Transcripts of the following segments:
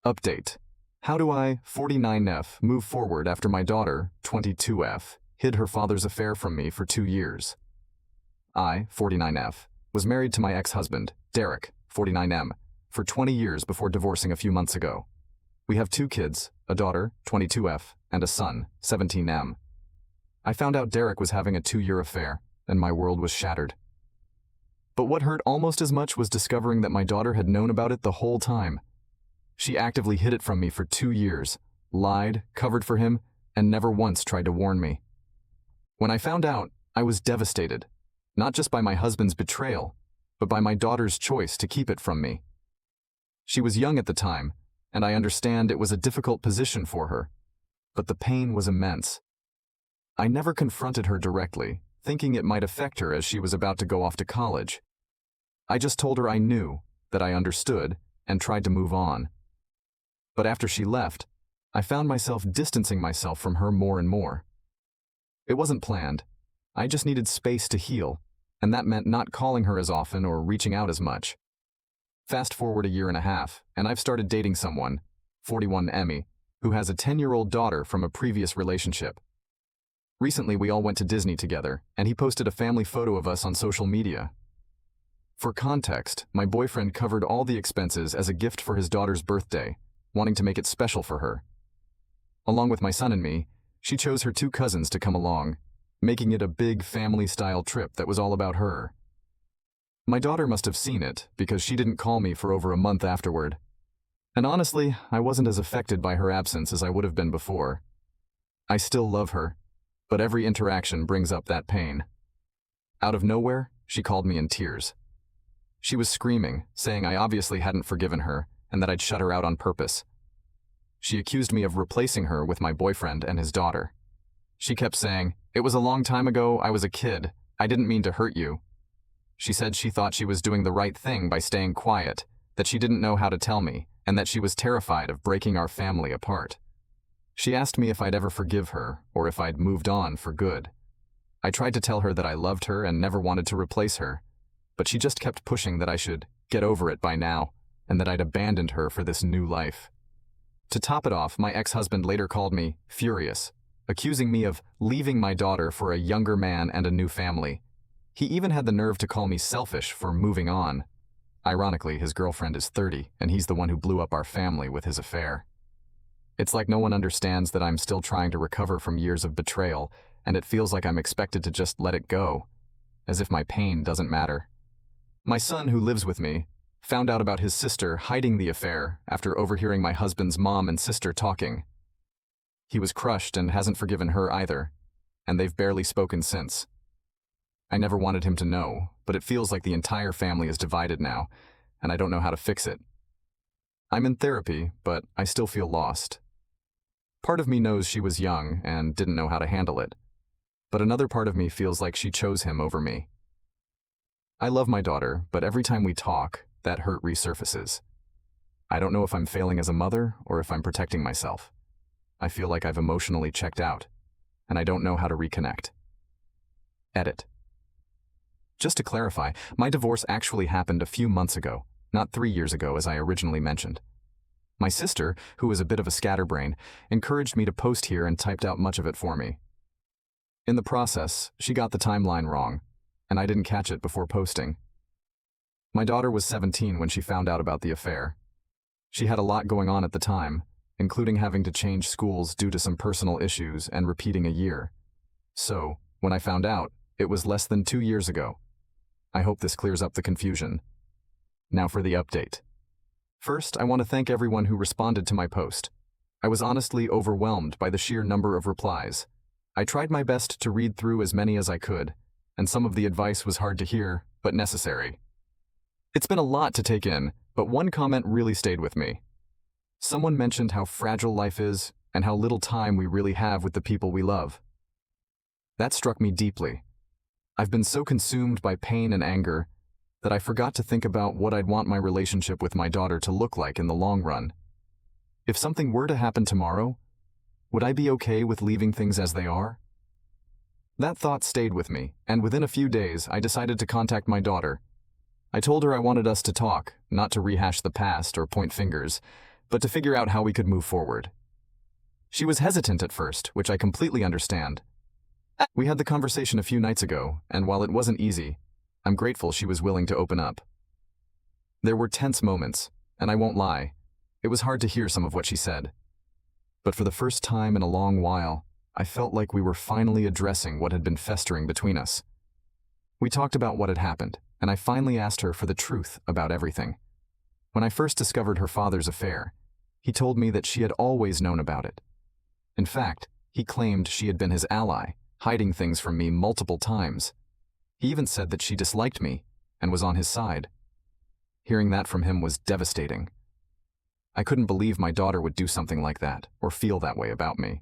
Update. How do I, 49F, move forward after my daughter, 22F, hid her father's affair from me for 2 years? I, 49F, was married to my ex-husband, Derek, 49M, for 20 years before divorcing a few months ago. We have 2 kids, a daughter, 22F, and a son, 17M. I found out Derek was having a 2-year affair, and my world was shattered. But what hurt almost as much was discovering that my daughter had known about it the whole time. She actively hid it from me for 2 years, lied, covered for him, and never once tried to warn me. When I found out, I was devastated, not just by my husband's betrayal, but by my daughter's choice to keep it from me. She was young at the time, and I understand it was a difficult position for her, but the pain was immense. I never confronted her directly, thinking it might affect her as she was about to go off to college. I just told her I knew, that I understood, and tried to move on. But after she left, I found myself distancing myself from her more and more. It wasn't planned. I just needed space to heal, and that meant not calling her as often or reaching out as much. Fast forward a year and a half, and I've started dating someone, 41 Emmy, who has a 10-year-old daughter from a previous relationship. Recently, we all went to Disney together, and he posted a family photo of us on social media. For context, my boyfriend covered all the expenses as a gift for his daughter's birthday, wanting to make it special for her. Along with my son and me, she chose her 2 cousins to come along, making it a big family-style trip that was all about her. My daughter must have seen it, because she didn't call me for over a month afterward. And honestly, I wasn't as affected by her absence as I would have been before. I still love her, but every interaction brings up that pain. Out of nowhere, she called me in tears. She was screaming, saying I obviously hadn't forgiven her and that I'd shut her out on purpose. She accused me of replacing her with my boyfriend and his daughter. She kept saying, "It was a long time ago, I was a kid, I didn't mean to hurt you." She said she thought she was doing the right thing by staying quiet, that she didn't know how to tell me, and that she was terrified of breaking our family apart. She asked me if I'd ever forgive her, or if I'd moved on for good. I tried to tell her that I loved her and never wanted to replace her, but she just kept pushing that I should get over it by now, and that I'd abandoned her for this new life. To top it off, my ex-husband later called me furious, accusing me of leaving my daughter for a younger man and a new family. He even had the nerve to call me selfish for moving on. Ironically, his girlfriend is 30, and he's the one who blew up our family with his affair. It's like no one understands that I'm still trying to recover from years of betrayal, and it feels like I'm expected to just let it go, as if my pain doesn't matter. My son, who lives with me, found out about his sister hiding the affair after overhearing my husband's mom and sister talking. He was crushed and hasn't forgiven her either, and they've barely spoken since. I never wanted him to know, but it feels like the entire family is divided now, and I don't know how to fix it. I'm in therapy, but I still feel lost. Part of me knows she was young and didn't know how to handle it, but another part of me feels like she chose him over me. I love my daughter, but every time we talk, that hurt resurfaces. I don't know if I'm failing as a mother or if I'm protecting myself. I feel like I've emotionally checked out, and I don't know how to reconnect. Edit. Just to clarify, my divorce actually happened a few months ago, not 3 years ago as I originally mentioned. My sister, who is a bit of a scatterbrain, encouraged me to post here and typed out much of it for me. In the process, she got the timeline wrong, and I didn't catch it before posting. My daughter was 17 when she found out about the affair. She had a lot going on at the time, including having to change schools due to some personal issues and repeating a year. So, when I found out, it was less than 2 years ago. I hope this clears up the confusion. Now for the update. First, I want to thank everyone who responded to my post. I was honestly overwhelmed by the sheer number of replies. I tried my best to read through as many as I could, and some of the advice was hard to hear, but necessary. It's been a lot to take in, but one comment really stayed with me. Someone mentioned how fragile life is and how little time we really have with the people we love. That struck me deeply. I've been so consumed by pain and anger that I forgot to think about what I'd want my relationship with my daughter to look like in the long run. If something were to happen tomorrow, would I be okay with leaving things as they are? That thought stayed with me, and within a few days, I decided to contact my daughter. I told her I wanted us to talk, not to rehash the past or point fingers, but to figure out how we could move forward. She was hesitant at first, which I completely understand. We had the conversation a few nights ago, and while it wasn't easy, I'm grateful she was willing to open up. There were tense moments, and I won't lie, it was hard to hear some of what she said. But for the first time in a long while, I felt like we were finally addressing what had been festering between us. We talked about what had happened, and I finally asked her for the truth about everything. When I first discovered her father's affair, he told me that she had always known about it. In fact, he claimed she had been his ally, hiding things from me multiple times. He even said that she disliked me and was on his side. Hearing that from him was devastating. I couldn't believe my daughter would do something like that or feel that way about me.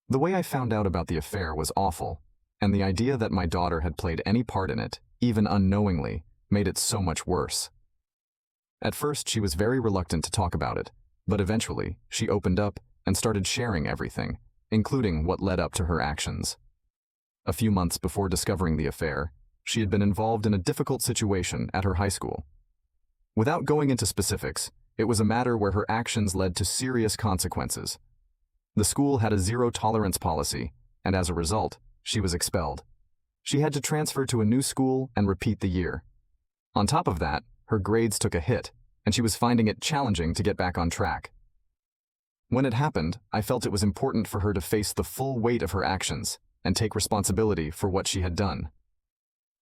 The way I found out about the affair was awful, and the idea that my daughter had played any part in it, even unknowingly, made it so much worse. At first, she was very reluctant to talk about it, but eventually, she opened up and started sharing everything, including what led up to her actions. A few months before discovering the affair, she had been involved in a difficult situation at her high school. Without going into specifics, it was a matter where her actions led to serious consequences. The school had a zero-tolerance policy, and as a result, she was expelled. She had to transfer to a new school and repeat the year. On top of that, her grades took a hit, and she was finding it challenging to get back on track. When it happened, I felt it was important for her to face the full weight of her actions and take responsibility for what she had done.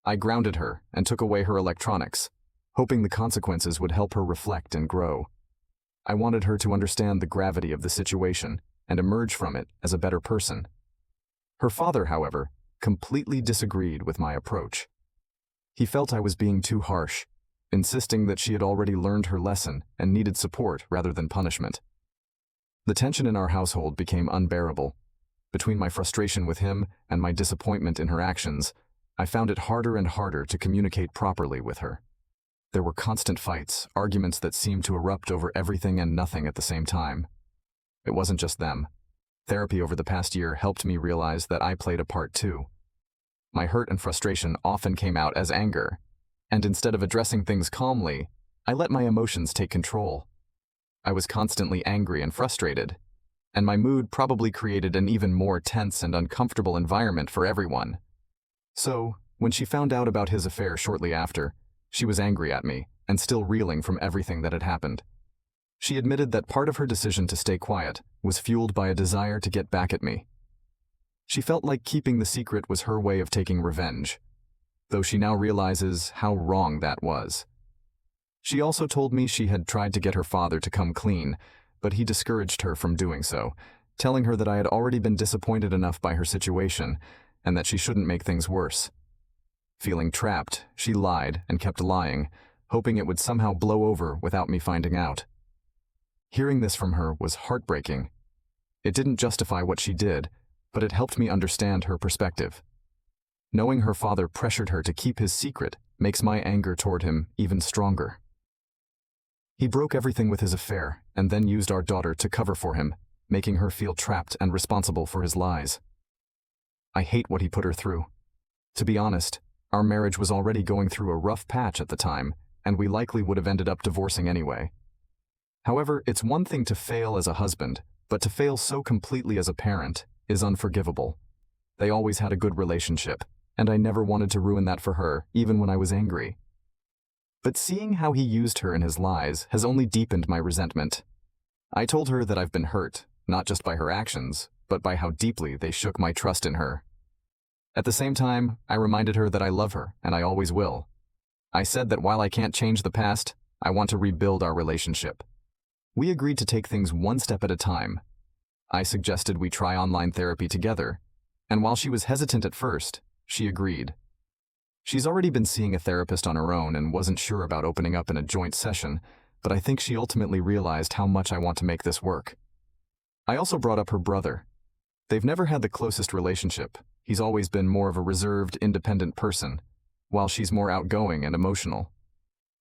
I grounded her and took away her electronics, hoping the consequences would help her reflect and grow. I wanted her to understand the gravity of the situation and emerge from it as a better person. Her father, however, completely disagreed with my approach. He felt I was being too harsh, insisting that she had already learned her lesson and needed support rather than punishment. The tension in our household became unbearable. Between my frustration with him and my disappointment in her actions, I found it harder and harder to communicate properly with her. There were constant fights, arguments that seemed to erupt over everything and nothing at the same time. It wasn't just them. Therapy over the past year helped me realize that I played a part too. My hurt and frustration often came out as anger, and instead of addressing things calmly, I let my emotions take control. I was constantly angry and frustrated, and my mood probably created an even more tense and uncomfortable environment for everyone. So, when she found out about his affair shortly after, she was angry at me and still reeling from everything that had happened. She admitted that part of her decision to stay quiet was fueled by a desire to get back at me. She felt like keeping the secret was her way of taking revenge, though she now realizes how wrong that was. She also told me she had tried to get her father to come clean, but he discouraged her from doing so, telling her that I had already been disappointed enough by her situation and that she shouldn't make things worse. Feeling trapped, she lied and kept lying, hoping it would somehow blow over without me finding out. Hearing this from her was heartbreaking. It didn't justify what she did, but it helped me understand her perspective. Knowing her father pressured her to keep his secret makes my anger toward him even stronger. He broke everything with his affair and then used our daughter to cover for him, making her feel trapped and responsible for his lies. I hate what he put her through. To be honest, our marriage was already going through a rough patch at the time, and we likely would have ended up divorcing anyway. However, it's one thing to fail as a husband, but to fail so completely as a parent is unforgivable. They always had a good relationship, and I never wanted to ruin that for her, even when I was angry. But seeing how he used her in his lies has only deepened my resentment. I told her that I've been hurt, not just by her actions, but by how deeply they shook my trust in her. At the same time, I reminded her that I love her, and I always will. I said that while I can't change the past, I want to rebuild our relationship. We agreed to take things one step at a time. I suggested we try online therapy together, and while she was hesitant at first, she agreed. She's already been seeing a therapist on her own and wasn't sure about opening up in a joint session, but I think she ultimately realized how much I want to make this work. I also brought up her brother. They've never had the closest relationship. He's always been more of a reserved, independent person, while she's more outgoing and emotional.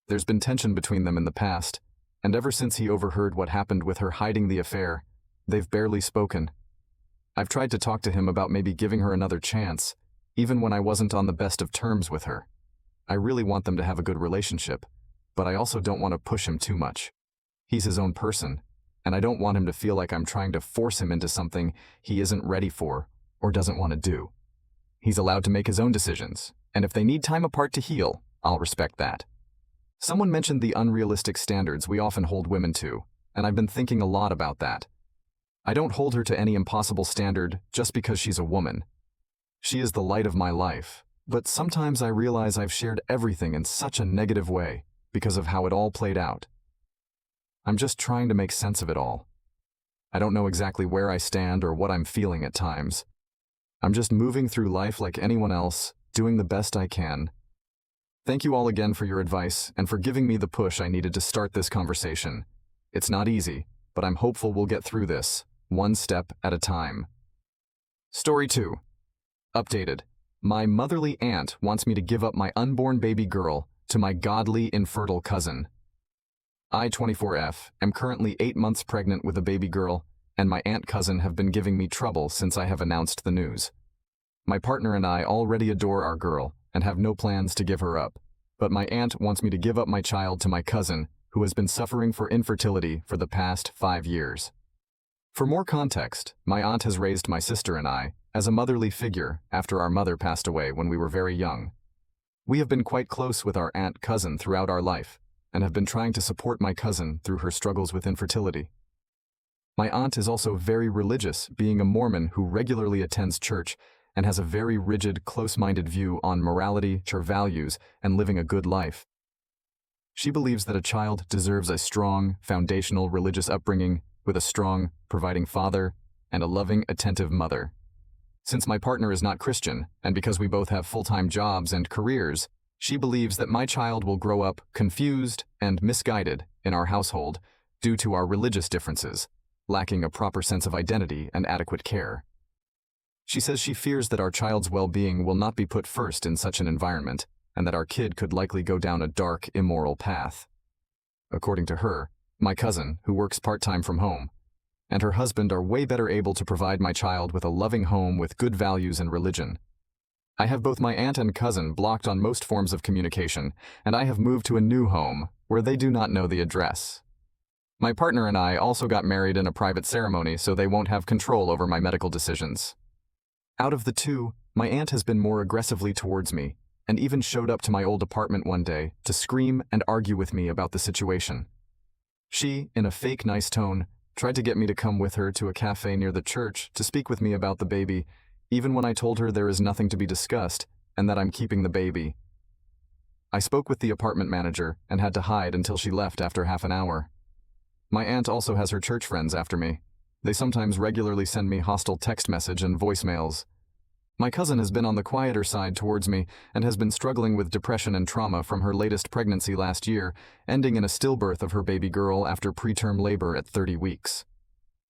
There's been tension between them in the past, and ever since he overheard what happened with her hiding the affair, they've barely spoken. I've tried to talk to him about maybe giving her another chance, even when I wasn't on the best of terms with her. I really want them to have a good relationship, but I also don't want to push him too much. He's his own person, and I don't want him to feel like I'm trying to force him into something he isn't ready for or doesn't want to do. He's allowed to make his own decisions, and if they need time apart to heal, I'll respect that. Someone mentioned the unrealistic standards we often hold women to, and I've been thinking a lot about that. I don't hold her to any impossible standard just because she's a woman. She is the light of my life, but sometimes I realize I've shared everything in such a negative way because of how it all played out. I'm just trying to make sense of it all. I don't know exactly where I stand or what I'm feeling at times. I'm just moving through life like anyone else, doing the best I can. Thank you all again for your advice and for giving me the push I needed to start this conversation. It's not easy, but I'm hopeful we'll get through this, one step at a time. Story 2. Updated. My motherly aunt wants me to give up my unborn baby girl to my godly infertile cousin. I, 24F, am currently 8 months pregnant with a baby girl, and my aunt cousin have been giving me trouble since I have announced the news. My partner and I already adore our girl and have no plans to give her up, but my aunt wants me to give up my child to my cousin, who has been suffering for infertility for the past 5 years. For more context, my aunt has raised my sister and I as a motherly figure after our mother passed away when we were very young. We have been quite close with our aunt cousin throughout our life and have been trying to support my cousin through her struggles with infertility. My aunt is also very religious, being a Mormon who regularly attends church and has a very rigid, close-minded view on morality, her values, and living a good life. She believes that a child deserves a strong, foundational religious upbringing with a strong, providing father and a loving, attentive mother. Since my partner is not Christian, and because we both have full-time jobs and careers, she believes that my child will grow up confused and misguided in our household due to our religious differences, lacking a proper sense of identity and adequate care. She says she fears that our child's well-being will not be put first in such an environment, and that our kid could likely go down a dark, immoral path. According to her, my cousin, who works part-time from home, and her husband are way better able to provide my child with a loving home with good values and religion. I have both my aunt and cousin blocked on most forms of communication, and I have moved to a new home where they do not know the address. My partner and I also got married in a private ceremony, so they won't have control over my medical decisions. Out of the two, my aunt has been more aggressively towards me, and even showed up to my old apartment one day to scream and argue with me about the situation. She, in a fake nice tone, tried to get me to come with her to a cafe near the church to speak with me about the baby, even when I told her there is nothing to be discussed and that I'm keeping the baby. I spoke with the apartment manager and had to hide until she left after half an hour. My aunt also has her church friends after me. They sometimes regularly send me hostile text message and voicemails. My cousin has been on the quieter side towards me and has been struggling with depression and trauma from her latest pregnancy last year, ending in a stillbirth of her baby girl after preterm labor at 30 weeks.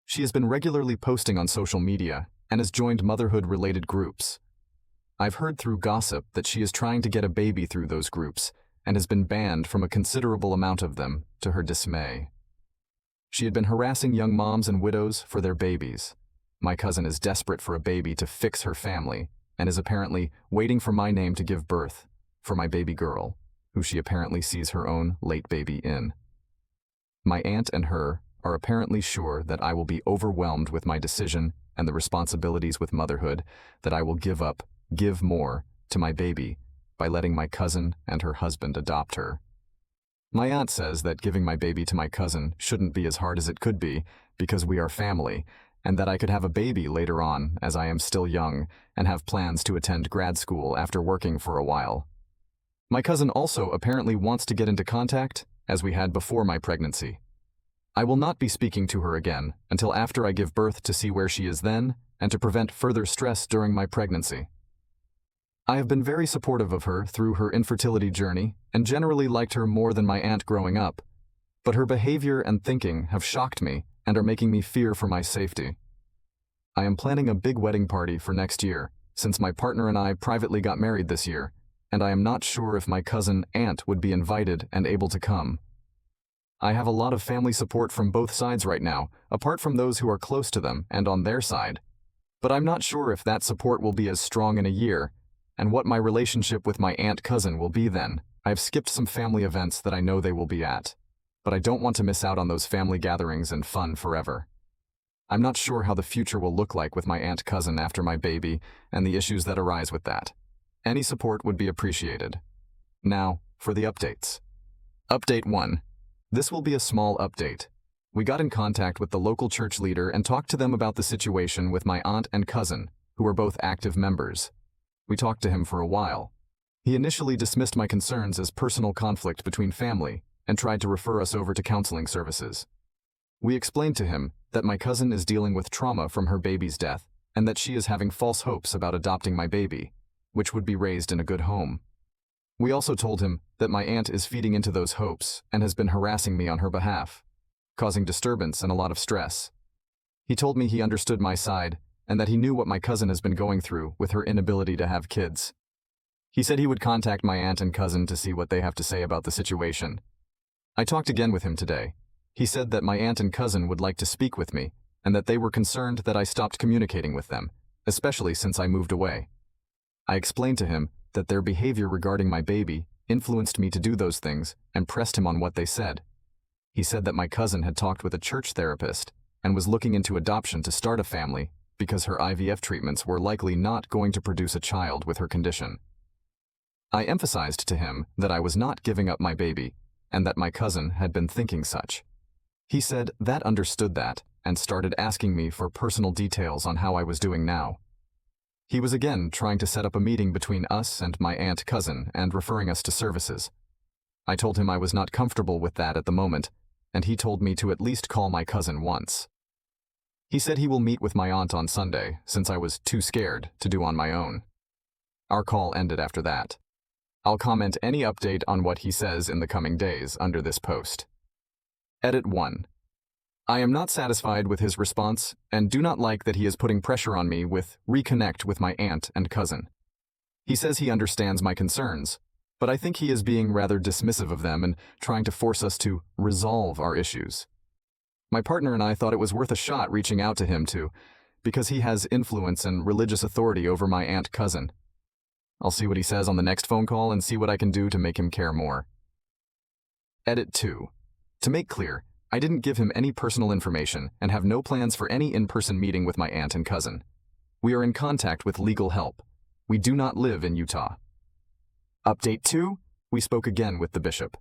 She has been regularly posting on social media and has joined motherhood-related groups. I've heard through gossip that she is trying to get a baby through those groups and has been banned from a considerable amount of them, to her dismay. She had been harassing young moms and widows for their babies. My cousin is desperate for a baby to fix her family and is apparently waiting for my name to give birth for my baby girl, who she apparently sees her own late baby in. My aunt and her are apparently sure that I will be overwhelmed with my decision and the responsibilities with motherhood, that I will give more to my baby by letting my cousin and her husband adopt her. My aunt says that giving my baby to my cousin shouldn't be as hard as it could be because we are family, and that I could have a baby later on as I am still young and have plans to attend grad school after working for a while. My cousin also apparently wants to get into contact, as we had before my pregnancy. I will not be speaking to her again until after I give birth to see where she is then and to prevent further stress during my pregnancy. I have been very supportive of her through her infertility journey and generally liked her more than my aunt growing up, but her behavior and thinking have shocked me and are making me fear for my safety. I am planning a big wedding party for next year, since my partner and I privately got married this year, and I am not sure if my cousin aunt would be invited and able to come. I have a lot of family support from both sides right now, apart from those who are close to them and on their side, but I'm not sure if that support will be as strong in a year, and what my relationship with my aunt cousin will be then. I have skipped some family events that I know they will be at. but I don't want to miss out on those family gatherings and fun forever. I'm not sure how the future will look like with my aunt-cousin after my baby and the issues that arise with that. Any support would be appreciated. Now, for the updates. Update 1. This will be a small update. We got in contact with the local church leader and talked to them about the situation with my aunt and cousin, who are both active members. We talked to him for a while. He initially dismissed my concerns as personal conflict between family and tried to refer us over to counseling services. We explained to him that my cousin is dealing with trauma from her baby's death and that she is having false hopes about adopting my baby, which would be raised in a good home. We also told him that my aunt is feeding into those hopes and has been harassing me on her behalf, causing disturbance and a lot of stress. He told me he understood my side and that he knew what my cousin has been going through with her inability to have kids. He said he would contact my aunt and cousin to see what they have to say about the situation. I talked again with him today. He said that my aunt and cousin would like to speak with me and that they were concerned that I stopped communicating with them, especially since I moved away. I explained to him that their behavior regarding my baby influenced me to do those things and pressed him on what they said. He said that my cousin had talked with a church therapist and was looking into adoption to start a family because her IVF treatments were likely not going to produce a child with her condition. I emphasized to him that I was not giving up my baby and that my cousin had been thinking such. He said that understood that and started asking me for personal details on how I was doing now. He was again trying to set up a meeting between us and my aunt-cousin and referring us to services. I told him I was not comfortable with that at the moment, and he told me to at least call my cousin once. He said he will meet with my aunt on Sunday since I was too scared to do on my own. Our call ended after that. I'll comment any update on what he says in the coming days under this post. Edit 1. I am not satisfied with his response and do not like that he is putting pressure on me with reconnect with my aunt and cousin. He says he understands my concerns, but I think he is being rather dismissive of them and trying to force us to resolve our issues. My partner and I thought it was worth a shot reaching out to him too, because he has influence and religious authority over my aunt-cousin. I'll see what he says on the next phone call and see what I can do to make him care more. Edit 2. To make clear, I didn't give him any personal information and have no plans for any in-person meeting with my aunt and cousin. We are in contact with legal help. We do not live in Utah. Update 2. We spoke again with the bishop.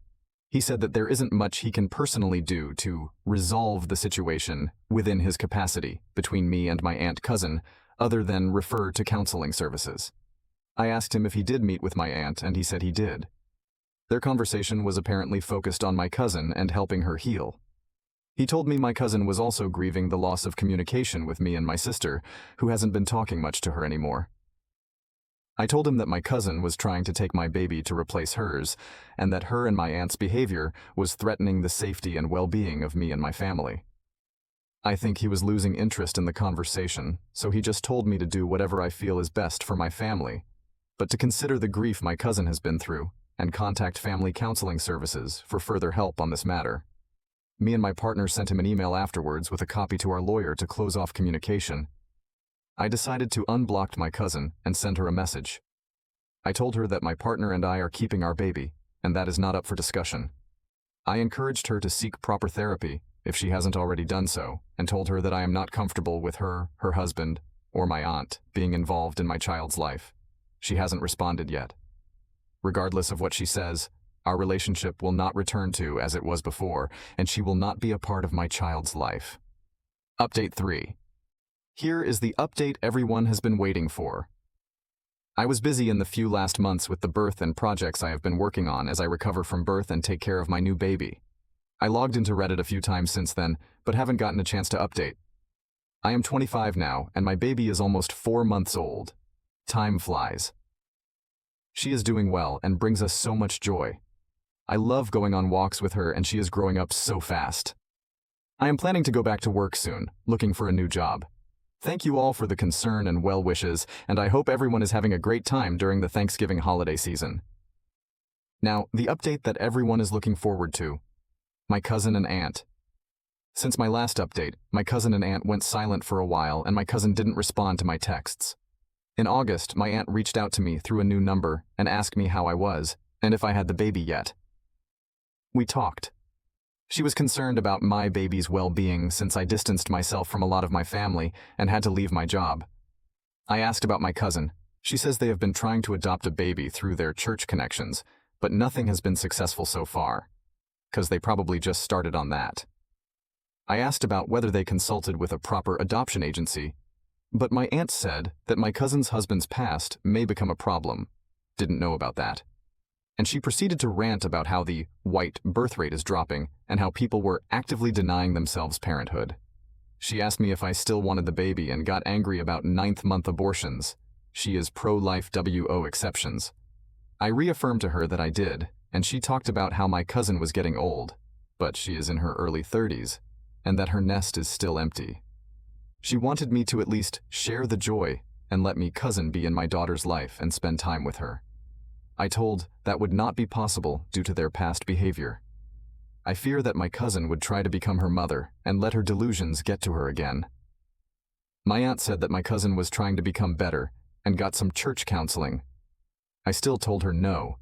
He said that there isn't much he can personally do to resolve the situation within his capacity between me and my aunt-cousin other than refer to counseling services. I asked him if he did meet with my aunt, and he said he did. Their conversation was apparently focused on my cousin and helping her heal. He told me my cousin was also grieving the loss of communication with me and my sister, who hasn't been talking much to her anymore. I told him that my cousin was trying to take my baby to replace hers, and that her and my aunt's behavior was threatening the safety and well-being of me and my family. I think he was losing interest in the conversation, so he just told me to do whatever I feel is best for my family, but to consider the grief my cousin has been through and contact family counseling services for further help on this matter. Me and my partner sent him an email afterwards with a copy to our lawyer to close off communication. I decided to unblock my cousin and send her a message. I told her that my partner and I are keeping our baby, and that is not up for discussion. I encouraged her to seek proper therapy if she hasn't already done so, and told her that I am not comfortable with her husband, or my aunt being involved in my child's life. She hasn't responded yet. Regardless of what she says, our relationship will not return to as it was before, and she will not be a part of my child's life. Update 3. Here is the update everyone has been waiting for. I was busy in the few last months with the birth and projects I have been working on as I recover from birth and take care of my new baby. I logged into Reddit a few times since then, but haven't gotten a chance to update. I am 25 now, and my baby is almost 4 months old. Time flies. She is doing well and brings us so much joy. I love going on walks with her, and she is growing up so fast. I am planning to go back to work soon, looking for a new job. Thank you all for the concern and well wishes, and I hope everyone is having a great time during the Thanksgiving holiday season. Now, the update that everyone is looking forward to. My cousin and aunt. Since my last update, my cousin and aunt went silent for a while, and my cousin didn't respond to my texts. In August, my aunt reached out to me through a new number and asked me how I was, and if I had the baby yet. We talked. She was concerned about my baby's well-being since I distanced myself from a lot of my family and had to leave my job. I asked about my cousin. She says they have been trying to adopt a baby through their church connections, but nothing has been successful so far, because they probably just started on that. I asked about whether they consulted with a proper adoption agency, but my aunt said that my cousin's husband's past may become a problem. Didn't know about that. And she proceeded to rant about how the white birth rate is dropping and how people were actively denying themselves parenthood. She asked me if I still wanted the baby and got angry about 9th-month abortions. She is pro-life WO exceptions. I reaffirmed to her that I did, and she talked about how my cousin was getting old, but she is in her early 30s, and that her nest is still empty. She wanted me to at least share the joy and let me cousin be in my daughter's life and spend time with her. I told that would not be possible due to their past behavior. I fear that my cousin would try to become her mother and let her delusions get to her again. My aunt said that my cousin was trying to become better and got some church counseling. I still told her no.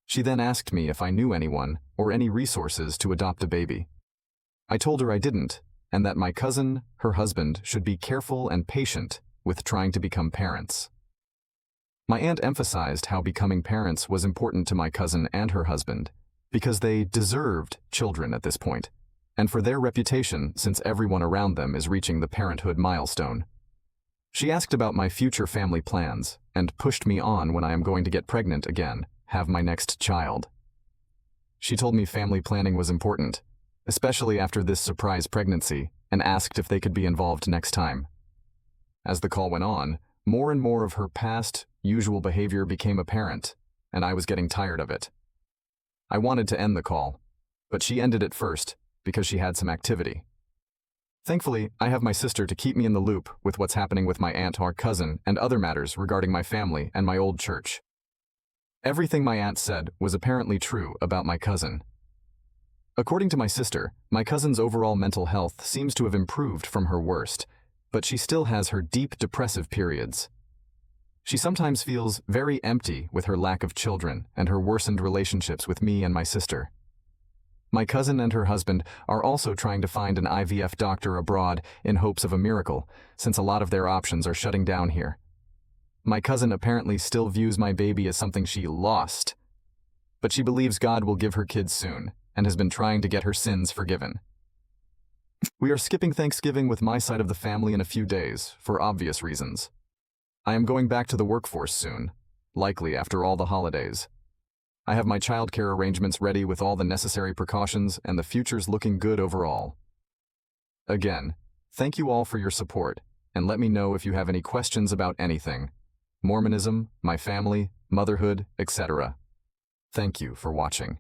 She then asked me if I knew anyone or any resources to adopt a baby. I told her I didn't, and that my cousin, her husband, should be careful and patient with trying to become parents. My aunt emphasized how becoming parents was important to my cousin and her husband, because they deserved children at this point, and for their reputation since everyone around them is reaching the parenthood milestone. She asked about my future family plans and pushed me on when I am going to get pregnant again, have my next child. She told me family planning was important, especially after this surprise pregnancy, and asked if they could be involved next time. As the call went on, more and more of her past, usual behavior became apparent, and I was getting tired of it. I wanted to end the call, but she ended it first because she had some activity. Thankfully, I have my sister to keep me in the loop with what's happening with my aunt, our cousin, and other matters regarding my family and my old church. Everything my aunt said was apparently true about my cousin. According to my sister, my cousin's overall mental health seems to have improved from her worst, but she still has her deep depressive periods. She sometimes feels very empty with her lack of children and her worsened relationships with me and my sister. My cousin and her husband are also trying to find an IVF doctor abroad in hopes of a miracle, since a lot of their options are shutting down here. My cousin apparently still views my baby as something she lost, but she believes God will give her kids soon and has been trying to get her sins forgiven. We are skipping Thanksgiving with my side of the family in a few days, for obvious reasons. I am going back to the workforce soon, likely after all the holidays. I have my childcare arrangements ready with all the necessary precautions, and the future's looking good overall. Again, thank you all for your support, and let me know if you have any questions about anything. Mormonism, my family, motherhood, etc. Thank you for watching.